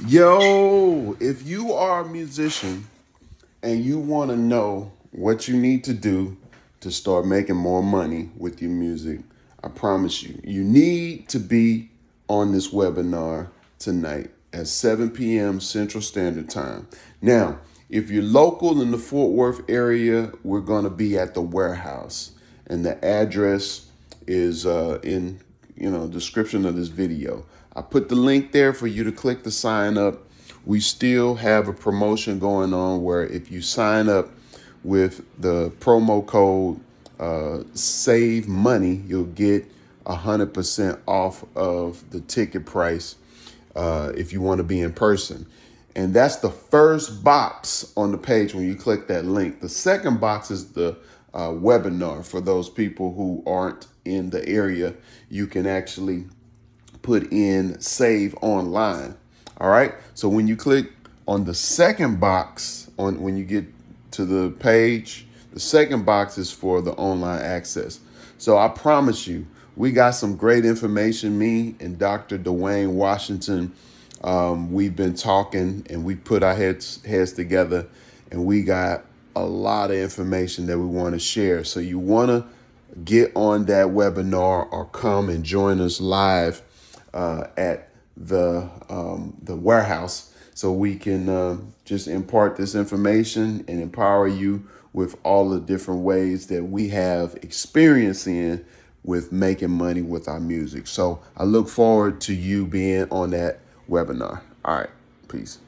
Yo, if you are a musician and you want to know what you need to do to start making more money with your music, I promise you, you need to be on this webinar tonight at 7 p.m. Central Standard Time. Now, if you're local in the Fort Worth area, we're going to be at the warehouse, and the address is in description of this video. I put the link there for you to click to sign up. We still have a promotion going on where if you sign up with the promo code save money, you'll get 100% off of the ticket price if you want to be in person. And that's the first box on the page when you click that link. The second box is the webinar. For those people who aren't in the area, you can actually put in save online. All right. So when you click on the second box, when you get to the page, the second box is for the online access. So I promise you, we got some great information. Me and Dr. Dwayne Washington, we've been talking and we put our heads together, and we got a lot of information that we want to share. So you want to get on that webinar or come and join us live at the warehouse, so we can just impart this information and empower you with all the different ways that we have experience in with making money with our music. So I look forward to you being on that webinar. All right, peace.